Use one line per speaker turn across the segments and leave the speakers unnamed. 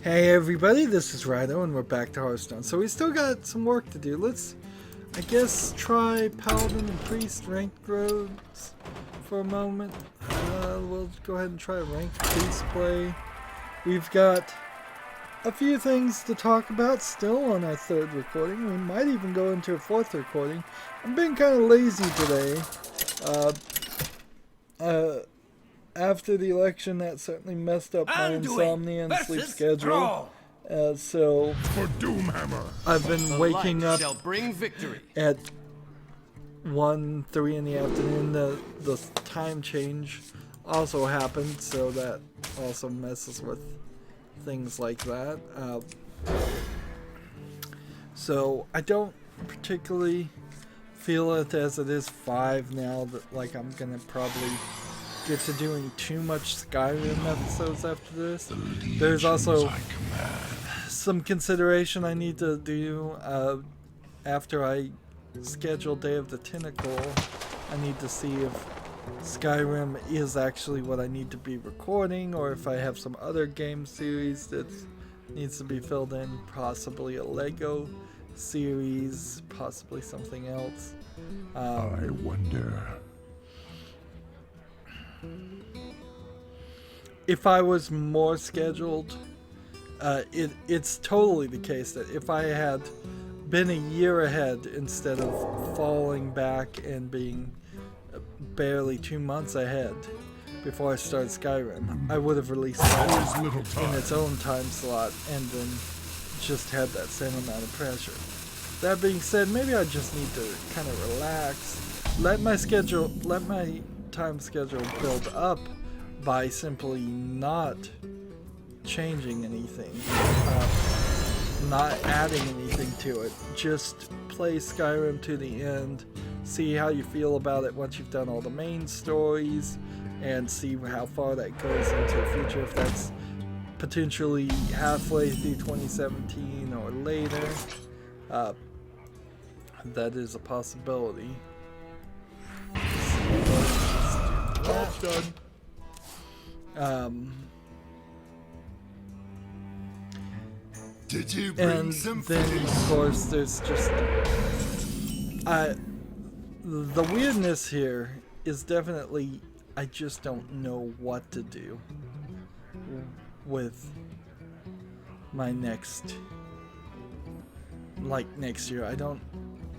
Hey everybody, this is Rydo and we're back to Hearthstone. So we still got some work to do. Let's, I guess, try Paladin and Priest ranked roads for a moment. We'll go ahead and try a ranked Priest play. We've got a few things to talk about still on our third recording. We might even go into a fourth recording. I'm being kind of lazy today. After the election, that certainly messed up my insomnia and sleep schedule. So
for Doomhammer,
I've been waking up
bring victory.
at 1, 3 in the afternoon. The time change also happened, so that also messes with things like that. So I don't particularly feel it as it is 5 now, that like I'm gonna probably get to doing too much Skyrim episodes after this. There's also some consideration I need to do after I schedule Day of the Tentacle. I need to see if Skyrim is actually what I need to be recording, or if I have some other game series that needs to be filled in, possibly a Lego series, possibly something else.
I wonder.
If I was more scheduled, it's totally the case that if I had been a year ahead instead of falling back and being barely 2 months ahead before I started Skyrim, I would have released that in its own time slot and then just had that same amount of pressure. That being said, maybe I just need to kind of relax, let my time schedule build up by simply not changing anything, not adding anything to it. Just play Skyrim to the end, see how you feel about it once you've done all the main stories, and see how far that goes into the future, if that's potentially halfway through 2017 or later. That is a possibility.
Job's done. Did you bring
And
some
then,
fish?
of course, there's just the weirdness here is definitely I just don't know what to do with my next year.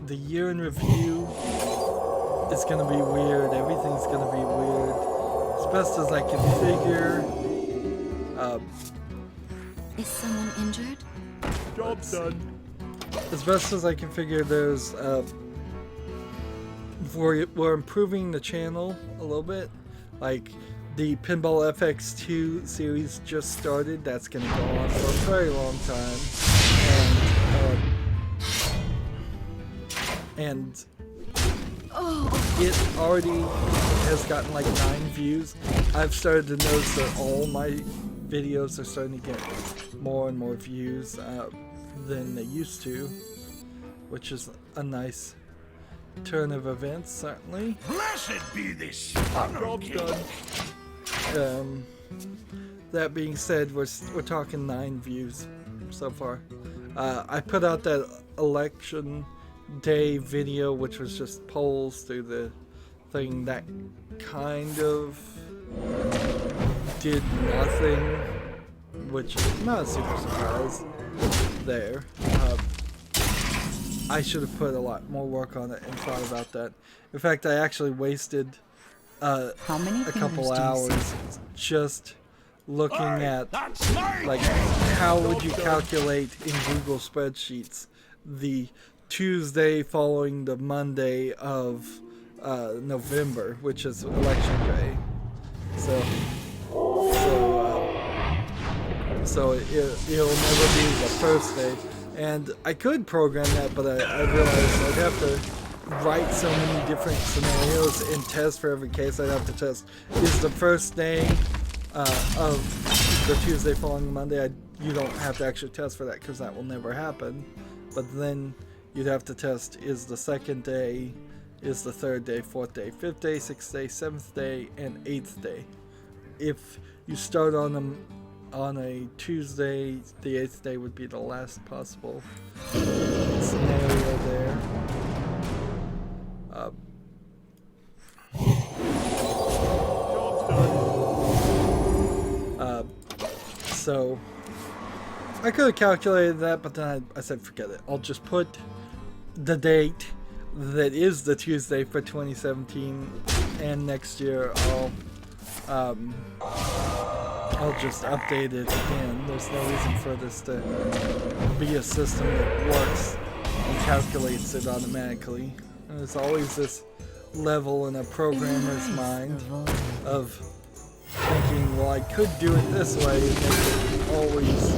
The year in review is gonna be weird. Everything's gonna be weird. As best as I can figure.
Is someone injured?
Job's done.
As best as I can figure, there's we're improving the channel a little bit. Like the Pinball FX2 series just started. That's gonna go on for a very long time, and it already has gotten like 9 views. I've started to notice that all my videos are starting to get more and more views than they used to, which is a nice turn of events, certainly.
Blessed be this job's done.
That being said, we're talking 9 views so far. I put out that election day video, which was just polls through the thing that kind of did nothing, which is not a super surprise there. I should have put a lot more work on it and thought about that. In fact, I actually wasted a couple hours just looking at like how would you calculate in Google spreadsheets the Tuesday following the Monday of November, which is election day. So it'll never be the first day. And I could program that, but I realized I'd have to write so many different scenarios and test for every case. I'd have to test, is the first day of the Tuesday following the Monday? You don't have to actually test for that because that will never happen. But then you'd have to test, is the second day, is the third day, fourth day, fifth day, sixth day, seventh day, and eighth day. If you start on them on a Tuesday, the 8th day would be the last possible scenario there. So I could have calculated that, but then I said forget it. I'll just put the date that is the Tuesday for 2017, and next year I'll just update it again. There's no reason for this to be a system that works and calculates it automatically. And there's always this level in a programmer's mind of thinking, well, I could do it this way and they could always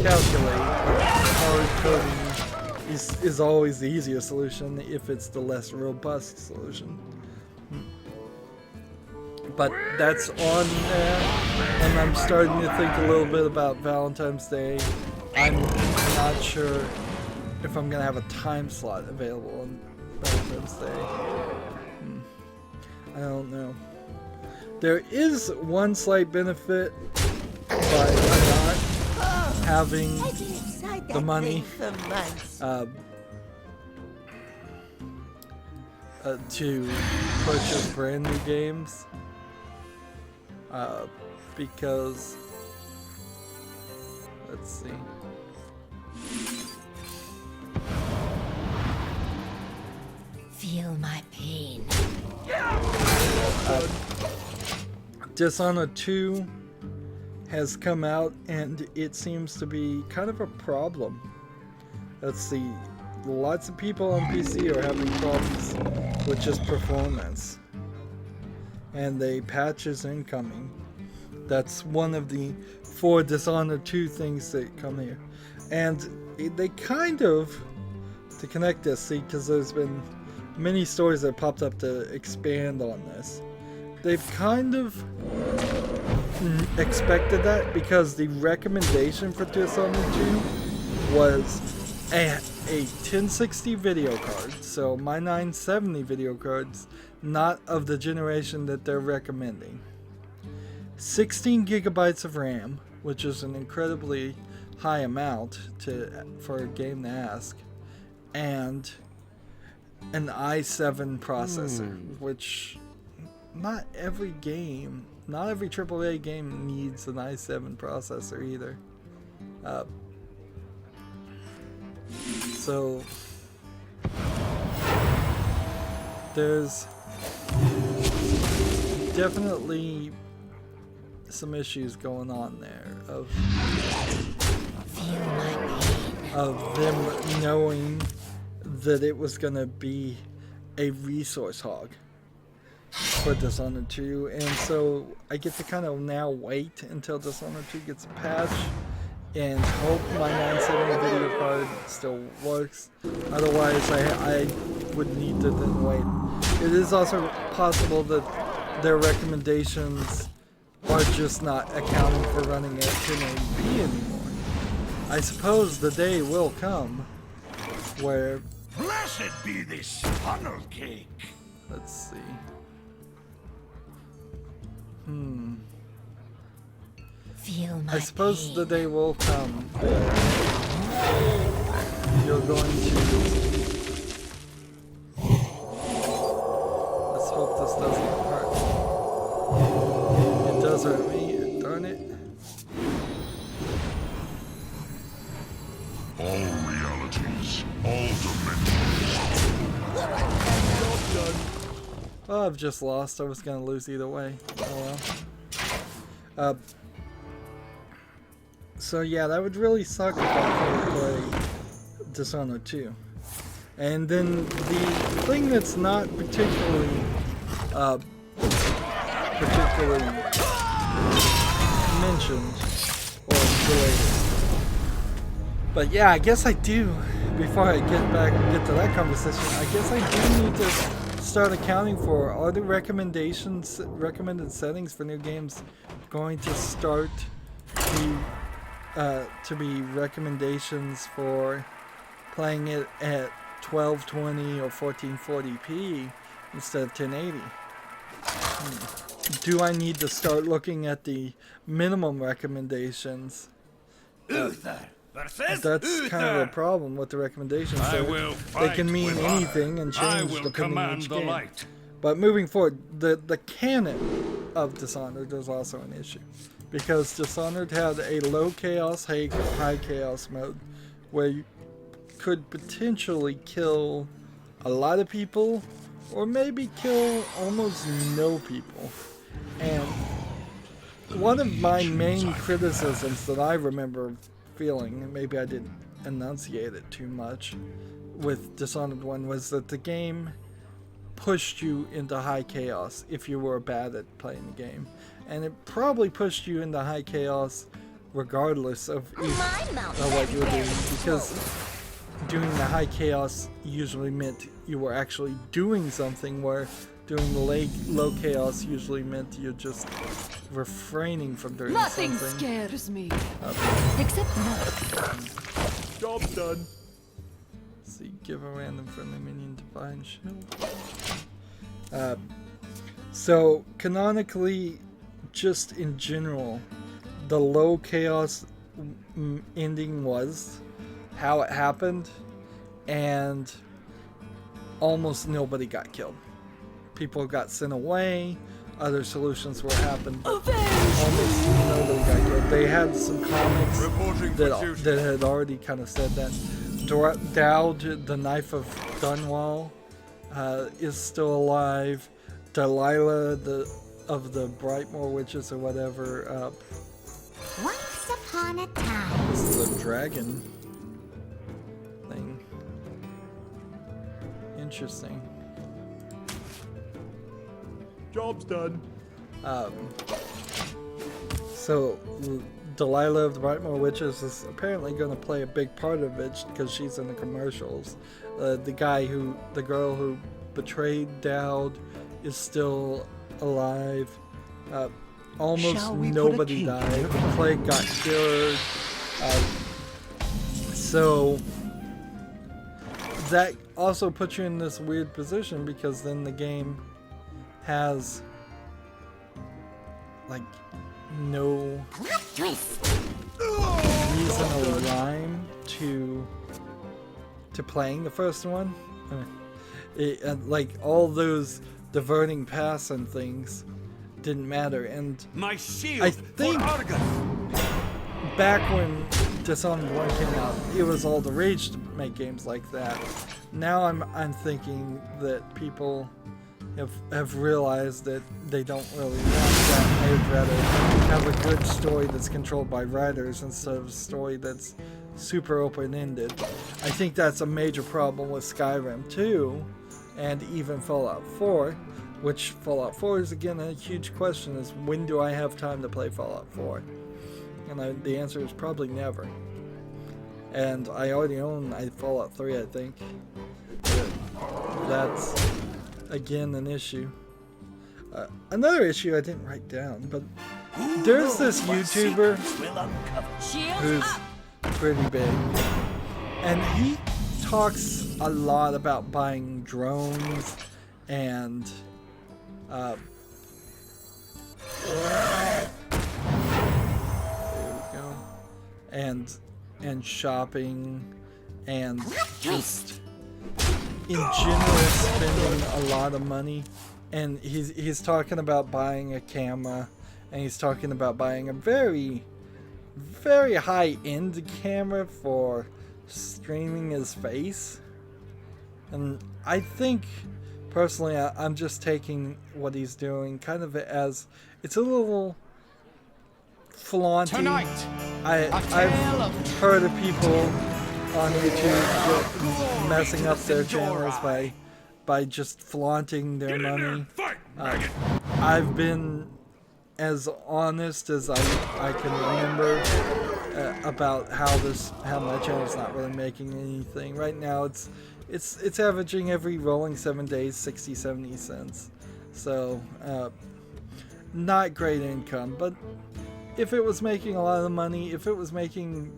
calculate, but hard coding is always the easier solution if it's the less robust solution. But that's on there, and I'm starting to think a little bit about Valentine's Day. I'm not sure if I'm gonna have a time slot available on Valentine's Day. I don't know. There is one slight benefit by not having the money to purchase brand new games, because let's see.
Feel my pain.
Dishonored 2 has come out, and it seems to be kind of a problem. Let's see. Lots of people on PC are having problems with just performance. And the patch is incoming. That's one of the 4 Dishonored 2 things that come here. And they kind of, to connect this, see, because there's been many stories that popped up to expand on this. They've kind of expected that, because the recommendation for Dishonored 2 was a 1060 video card. So my 970 video cards, not of the generation that they're recommending. 16 gigabytes of RAM, which is an incredibly high amount for a game to ask, and an i7 processor, which not every AAA game needs an i7 processor either. So there's definitely some issues going on there of them knowing that it was going to be a resource hog for Dishonored 2, and so I get to kind of now wait until Dishonored 2 gets a patch and hope my 970 video card still works. Otherwise I would need to then wait. It is also possible that their recommendations are just not accounting for running at 1080p anymore. I suppose the day will come where,
Blessed be this funnel cake.
let's see.
Feel my
I suppose
pain.
the day will come where you're going to... Let's hope this doesn't hurt. It does hurt me, darn it.
All realities, all dimensions.
Oh, I've just lost. I was going to lose either way. Oh well. So yeah, that would really suck if I couldn't play Dishonored 2. And then the thing that's not particularly mentioned or related. But yeah, I guess I do. Before I get to that conversation, I guess I do need to start accounting for, are the recommended settings for new games going to start to be recommendations for playing it at 1220 or 1440p instead of 1080. do I need to start looking at the minimum recommendations?
Uther versus
That's
Uther.
kind of a problem with the recommendations.
I
there.
will
They
fight
can mean
with honor.
anything and
I
change
will
depending on
command
each
the
game.
light.
But moving forward, the canon of Dishonored is also an issue. Because Dishonored had a low chaos, high chaos mode where you could potentially kill a lot of people or maybe kill almost no people. And one of my main criticisms that I remember feeling, and maybe I didn't enunciate it too much with Dishonored 1, was that the game pushed you into high chaos if you were bad at playing the game. And it probably pushed you into high chaos regardless of what you were doing, because doing the high chaos usually meant you were actually doing something, where doing the low chaos usually meant you're just refraining from doing
Nothing
something.
scares me. Except no.
Job's done. See, give a random friendly minion divine shield. So canonically, just in general, the low chaos ending was how it happened, and almost nobody got killed. People got sent away. Other solutions were happened, but almost nobody got killed. They had some comics that had already kind of said that. Dowd, the Knife of Dunwall, is still alive. Delilah, of the Brightmoor Witches or whatever.
Once upon a time.
This is a dragon thing. Interesting.
Job's done.
So Delilah of the Brightmoor Witches is apparently going to play a big part of it because she's in the commercials. The girl who betrayed Dowd is still alive. Almost nobody died. The plague got cured. So that also puts you in this weird position, because then the game has like no reason or rhyme to playing the first one. Like all those diverting paths and things didn't matter. And
My shield
I think back when Dishonored 1 came out, it was all the rage to make games like that. Now I'm thinking that people have realized that they don't really want that. They'd rather have a good story that's controlled by writers instead of a story that's super open-ended. I think that's a major problem with Skyrim 2 and even Fallout 4, which Fallout 4 is again a huge question, is when do I have time to play Fallout 4? And the answer is probably never. And I already own Fallout 3, I think. But that's again an issue. Another issue I didn't write down, but there's this YouTuber who's pretty big, and he talks a lot about buying drones and there we go, and shopping, and just in general spending a lot of money. And he's talking about buying a camera, and he's talking about buying a very, very high-end camera for streaming his face. And I think, personally, I'm just taking what he's doing kind of as, it's a little flaunty.
Tonight,
I've heard of people on YouTube messing up their channels by just flaunting their money. I've been as honest as I can remember about how my channel's not really making anything. Right now it's averaging every rolling 7 days 60-70 cents. So not great income, but if it was making a lot of money, if it was making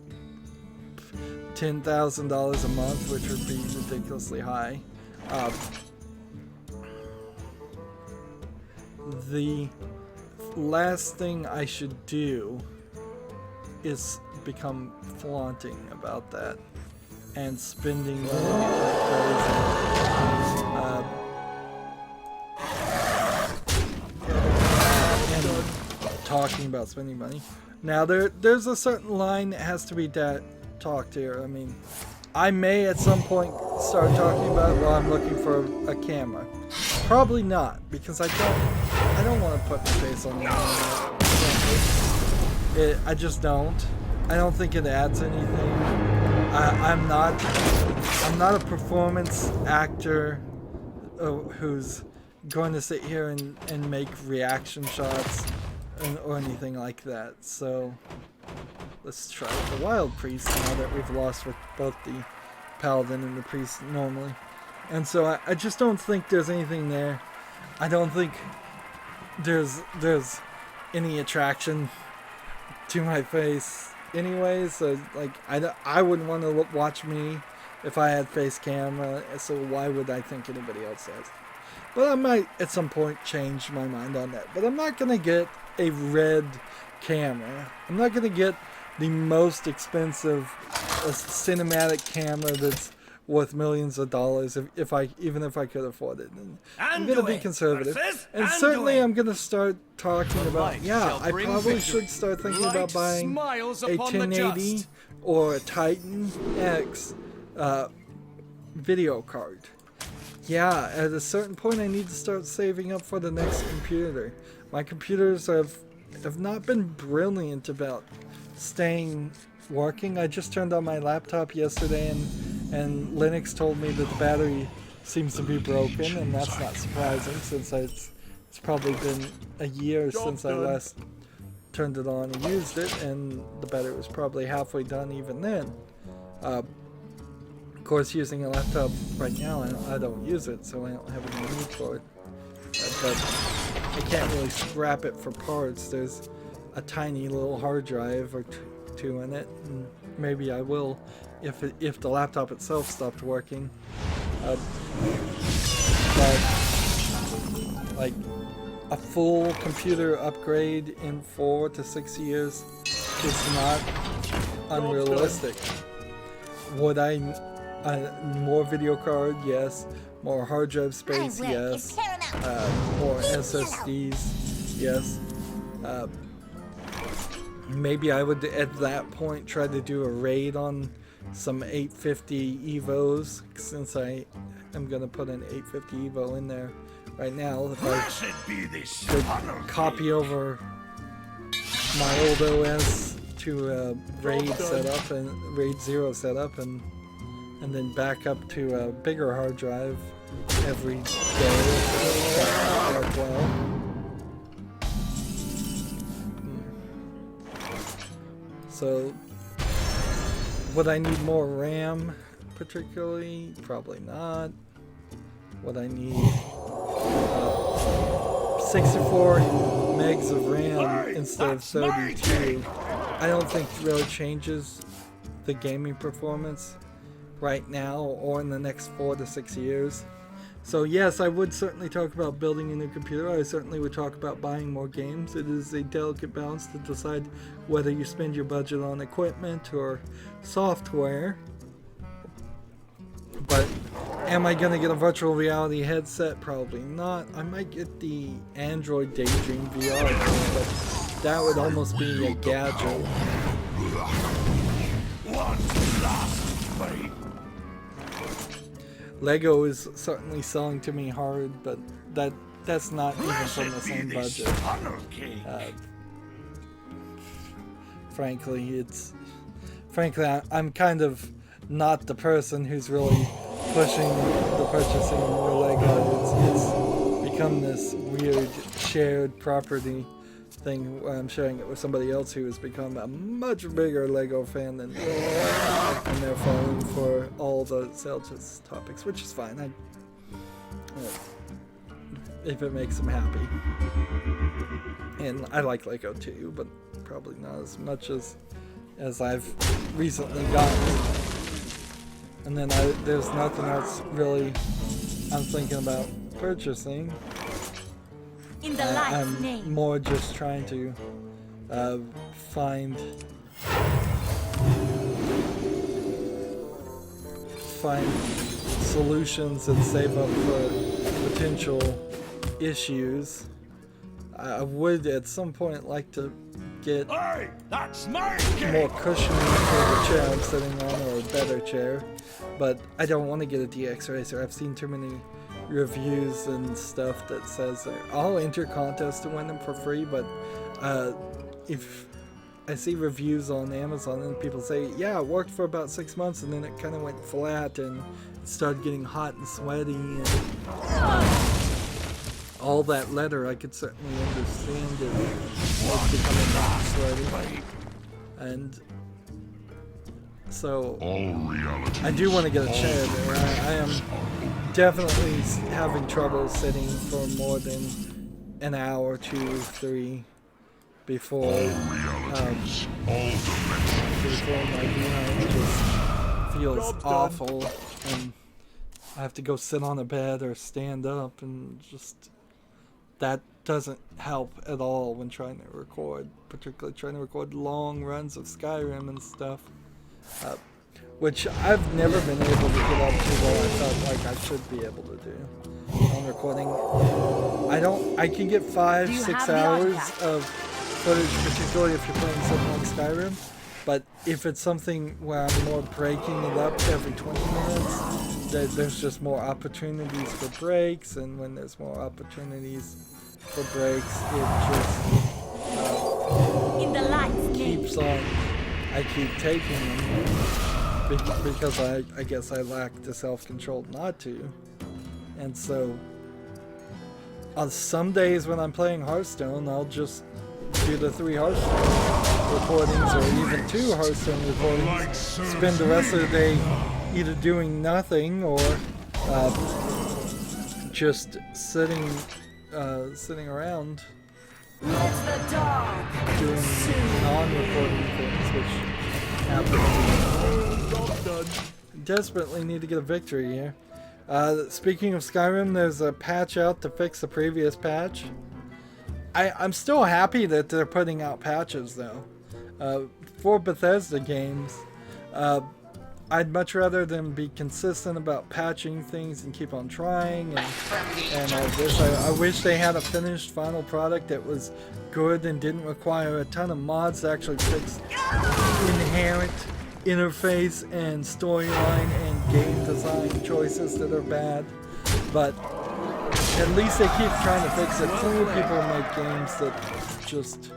$10,000 a month, which would be ridiculously high, last thing I should do is become flaunting about that and spending money like crazy. And talking about spending money. Now there's a certain line that has to be talked here. I mean, I may at some point start talking about, well, I'm looking for a camera. Probably not, because I don't want to put my face on the internet. I just don't. I don't think it adds anything. I'm not a performance actor who's going to sit here and make reaction shots or anything like that. So let's try the wild priest now that we've lost with both the paladin and the priest normally. And so I just don't think there's anything there. I don't think there's any attraction to my face anyway. So like I wouldn't want to watch me if I had face camera. So why would I think anybody else does? But I might at some point change my mind on that. But I'm not gonna get a red camera. I'm not gonna get the most expensive cinematic camera that's worth millions of dollars even if I could afford it. And I'm gonna be conservative, and certainly I'm gonna start talking about, yeah, I probably should start thinking about buying a 1080 or a Titan X video card. Yeah, at a certain point I need to start saving up for the next computer. My computers have not been brilliant about staying working. I just turned on my laptop yesterday and Linux told me that the battery seems to be broken, and that's not surprising since it's probably been a year since I last turned it on and used it, and the battery was probably halfway done even then. Of course, using a laptop right now, I don't use it, so I don't have any need for it. But I can't really scrap it for parts. There's a tiny little hard drive or two in it, and maybe I will if the laptop itself stopped working. But like a full computer upgrade in 4 to 6 years is not unrealistic. Would I more video card? Yes. More hard drive space? Yes. More SSDs? Yes. Maybe I would at that point try to do a raid on some 850 Evos, since I am going to put an 850 Evo in there right now. If I could copy over my old OS to a raid setup and raid 0 setup, and then back up to a bigger hard drive every day, that would work well. So, would I need more RAM particularly? Probably not. Would I need 64 megs of RAM instead of 32? I don't think it really changes the gaming performance right now or in the next 4 to 6 years. So yes, I would certainly talk about building a new computer. I certainly would talk about buying more games. It is a delicate balance to decide whether you spend your budget on equipment or software. But am I going to get a virtual reality headset? Probably not. I might get the Android Daydream VR, but that would almost be a gadget. Lego is certainly selling to me hard, but that's not even from the same budget. Frankly, I'm kind of not the person who's really pushing the purchasing of more Lego. It's become this weird shared property thing where I'm sharing it with somebody else who has become a much bigger Lego fan than me, and they're falling for all the sales topics, which is fine. If it makes them happy, and I like Lego too, but probably not as much as I've recently gotten. And then there's nothing else really I'm thinking about purchasing.
In the light's
I'm
name.
more just trying to find solutions and save up for potential issues. I would at some point like to get
Hey, that's my
more
game.
cushioning for the chair I'm sitting on, or a better chair, but I don't want to get a DX Racer. I've seen too many reviews and stuff that says I'll enter contests to win them for free, but if I see reviews on Amazon and people say, yeah, it worked for about 6 months and then it kind of went flat and it started getting hot and sweaty and all that letter, I could certainly understand it becoming hot and sweaty. And so I do want to get a chair there. I am definitely having trouble sitting for more than an hour, 2, 3 before my behind just feels awful and I have to go sit on a bed or stand up, and just that doesn't help at all when trying to record, particularly trying to record long runs of Skyrim and stuff, which I've never been able to get up to what I felt like I should be able to do on recording. I can get 5-6 hours of footage, particularly if you're playing something like Skyrim, but if it's something where I'm more breaking it up every 20 minutes, there's just more opportunities for breaks, and when there's more opportunities for breaks, it just keeps on. I keep taking them because I guess I lack the self-control not to. And so on some days when I'm playing Hearthstone, I'll just do the 3 Hearthstone recordings, or even 2 Hearthstone recordings, spend the rest of the day either doing nothing or just sitting around doing non-recording things, which happen. Desperately need to get a victory here. Speaking of Skyrim, there's a patch out to fix the previous patch. I'm still happy that they're putting out patches though. For Bethesda games, I'd much rather them be consistent about patching things and keep on trying and all this. I wish they had a finished final product that was good and didn't require a ton of mods to actually fix inherent interface and storyline and game design choices that are bad. But at least they keep trying to fix it. Too many people make games that just,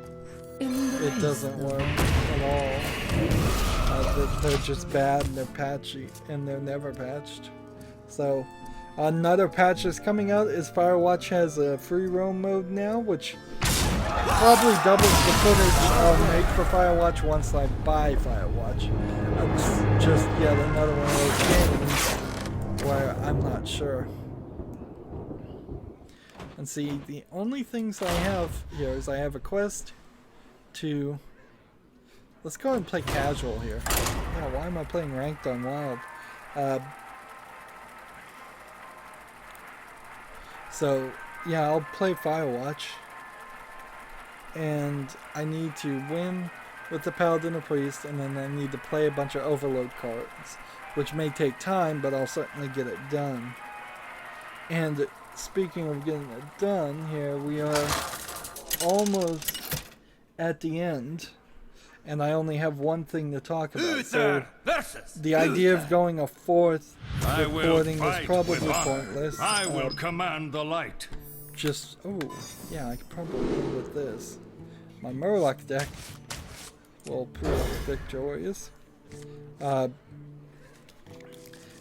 it doesn't work at all. They're just bad and they're patchy and they're never patched. So another patch that's coming out is Firewatch has a free roam mode now, which probably doubles the footage I'll make for Firewatch once I buy Firewatch. It's just yet another one of those games where I'm not sure. And see, the only things I have here is I have a quest to... Let's go ahead and play casual here. Yeah, why am I playing ranked on Wild? So, yeah, I'll play Firewatch. And I need to win with the Paladin or Priest, and then I need to play a bunch of Overload cards, which may take time, but I'll certainly get it done. And speaking of getting it done, here we are almost at the end. And I only have one thing to talk about, so the idea of going a 4th recording is probably pointless.
I will command the light.
Just, oh, yeah, I could probably win with this. My Murloc deck will prove victorious.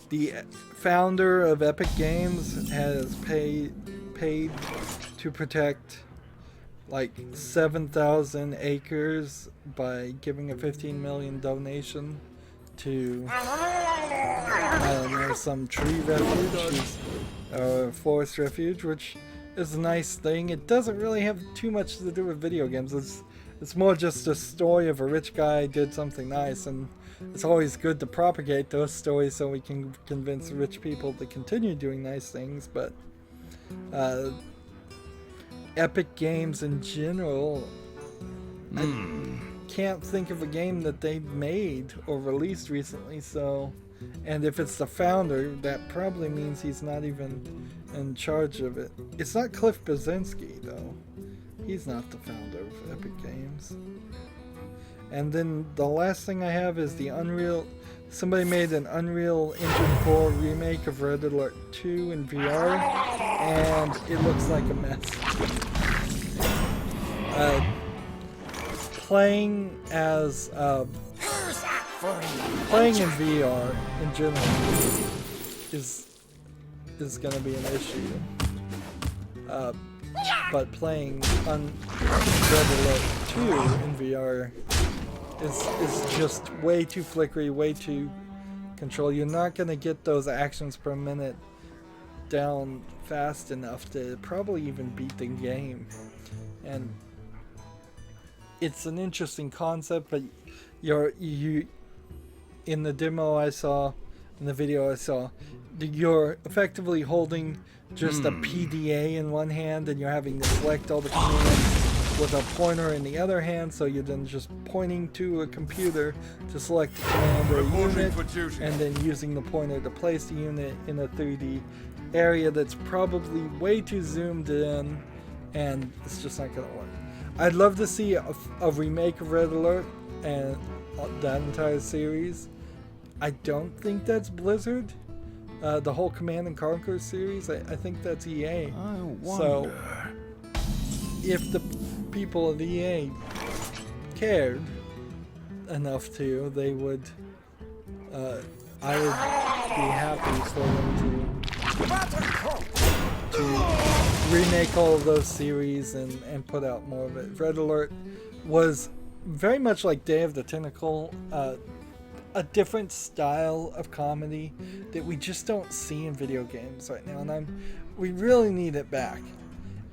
The founder of Epic Games has paid to protect like 7,000 acres by giving a 15 million donation to, I don't know, some tree refuge or forest refuge, which is a nice thing. It doesn't really have too much to do with video games. It's more just a story of a rich guy did something nice, and it's always good to propagate those stories so we can convince rich people to continue doing nice things. But Epic Games in general, I can't think of a game that they made or released recently. So, and if it's the founder, that probably means he's not even in charge of it. It's not Cliff Bleszinski though. He's not the founder of Epic Games. And then the last thing I have is the Unreal. Somebody made an Unreal Engine 4 remake of Red Alert 2 in VR, and it looks like a mess. Playing as playing in VR in general is going to be an issue. But playing on Red Alert 2 in VR is just way too flickery, way too control. You're not going to get those actions per minute down fast enough to probably even beat the game. And it's an interesting concept, but you in the demo I saw, in the video I saw, you're effectively holding just a PDA in one hand and you're having to select all the commands with a pointer in the other hand, so you're then just pointing to a computer to select a command or a unit, and then using the pointer to place the unit in a 3D area that's probably way too zoomed in, and it's just not going to work. I'd love to see a remake of Red Alert and that entire series. I don't think that's Blizzard. The whole Command and Conquer series, I think that's EA.
I wonder.
So if the people at EA cared enough to, they would, I would be happy for them to remake all of those series and put out more of it. Red Alert was very much like Day of the Tentacle, a different style of comedy that we just don't see in video games right now, and we really need it back.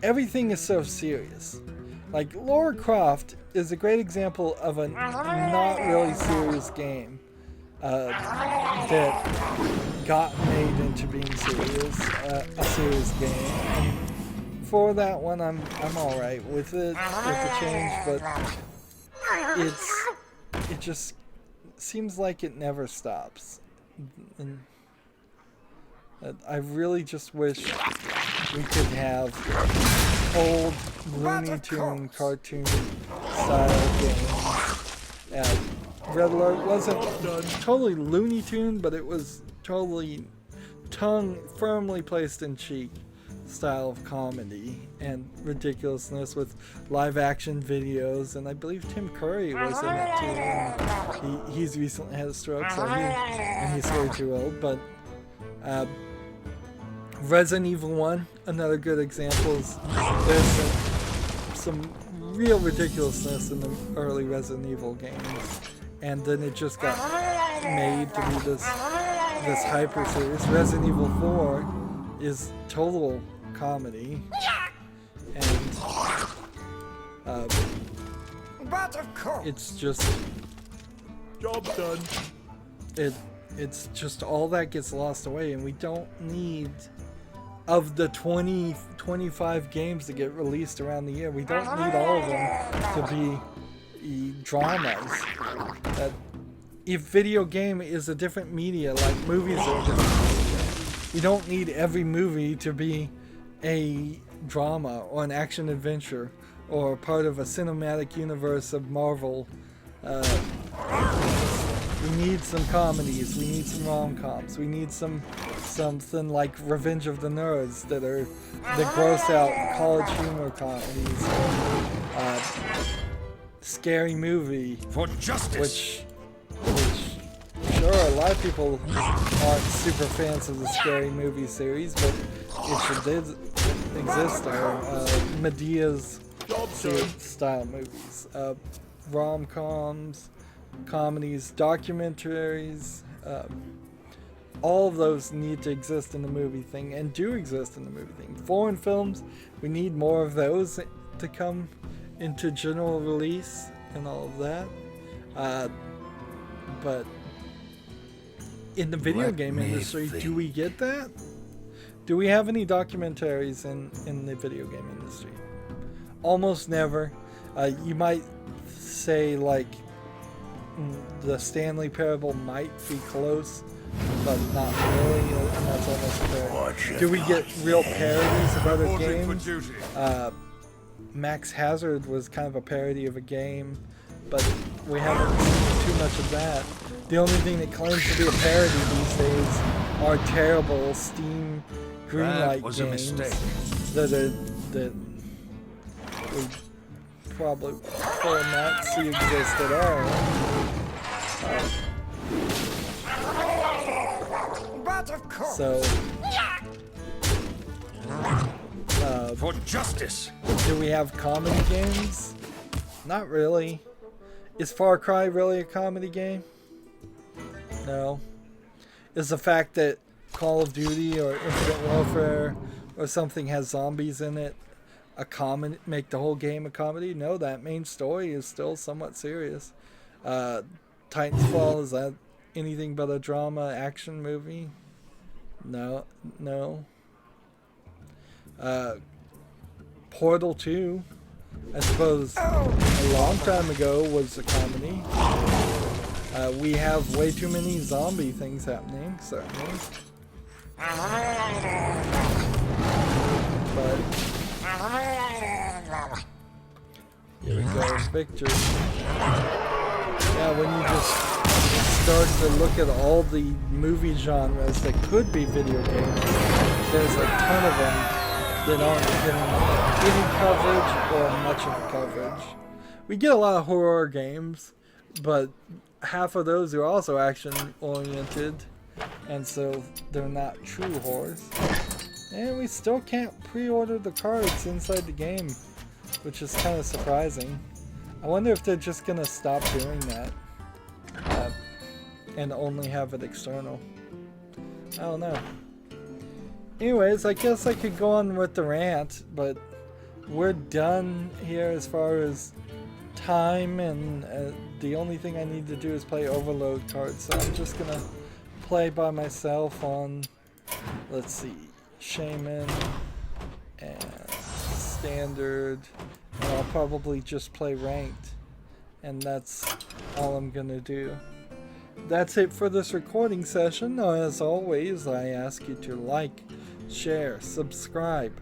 Everything is so serious. Like Lara Croft is a great example of a not really serious game that got made into being serious, a serious game. And for that one, I'm all right with it, with the change, but it just seems like it never stops. And I really just wish we could have old Looney Tune cartoon style games. Red Alert wasn't totally Looney Tune, but it was totally tongue firmly placed in cheek style of comedy and ridiculousness with live action videos, and I believe Tim Curry was in it too, and he's recently had a stroke, so he's way too old. But Resident Evil 1, another good example. There's some real ridiculousness in the early Resident Evil games, and then it just got made to be this hyper series. Resident Evil 4 is total comedy, and it's just
Job's done.
It's just all that gets lost away, and we don't need, of the 25 games that get released around the year, we don't need all of them to be dramas. If video game is a different media, like movies are a different media, you don't need every movie to be a drama or an action adventure or part of a cinematic universe of Marvel. We need some comedies, we need some rom-coms, we need something like Revenge of the Nerds that gross out college humor comedies. Scary Movie
For justice.
which sure, a lot of people aren't super fans of the Scary Movie series, but it should did exist there. Medea's style movies, rom-coms, comedies, documentaries, all of those need to exist in the movie thing, and do exist in the movie thing. Foreign films, we need more of those to come into general release and all of that. But in the video game industry, do we get that? Do we have any documentaries in the video game industry? almost never. You might say like the Stanley Parable might be close, but not really, and that's almost fair. Do we get real parodies of other
Reporting for
games?
duty.
Max Hazard was kind of a parody of a game, but we haven't seen too much of that. The only thing that claims to be a parody these days are terrible Steam Greenlight
was a
games
mistake.
that we probably will not see exist at all.
But of course.
So,
For justice.
do we have comedy games? Not really. Is Far Cry really a comedy game? No. Is the fact that Call of Duty or Infinite Warfare or something has zombies in it a comedy, make the whole game a comedy? No, that main story is still somewhat serious. Titanfall, is that anything but a drama action movie? No. Portal 2, I suppose a long time ago, was a comedy. We have way too many zombie things happening, certainly. But here we go, victory. Yeah, when you just start to look at all the movie genres that could be video games, there's a ton of them that aren't getting any coverage or much of coverage. We get a lot of horror games, but half of those are also action oriented, and so they're not true horrors. And we still can't pre-order the cards inside the game, which is kind of surprising. I wonder if they're just gonna stop doing that and only have it external. I don't know. Anyways, I guess I could go on with the rant, but we're done here as far as time, and the only thing I need to do is play overload cards, so I'm just gonna play by myself on, let's see, Shaman and Standard, and I'll probably just play Ranked, and that's all I'm gonna do. That's it for this recording session. As always, I ask you to like, share, subscribe,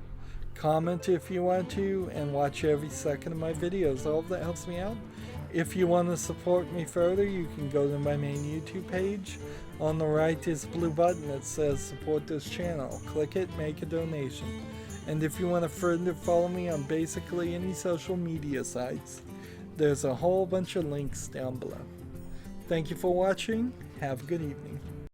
comment if you want to, and watch every second of my videos. All of that helps me out. If you want to support me further, you can go to my main YouTube page. On the right is a blue button that says support this channel. Click it, make a donation. And if you want to further follow me on basically any social media sites, there's a whole bunch of links down below. Thank you for watching. Have a good evening.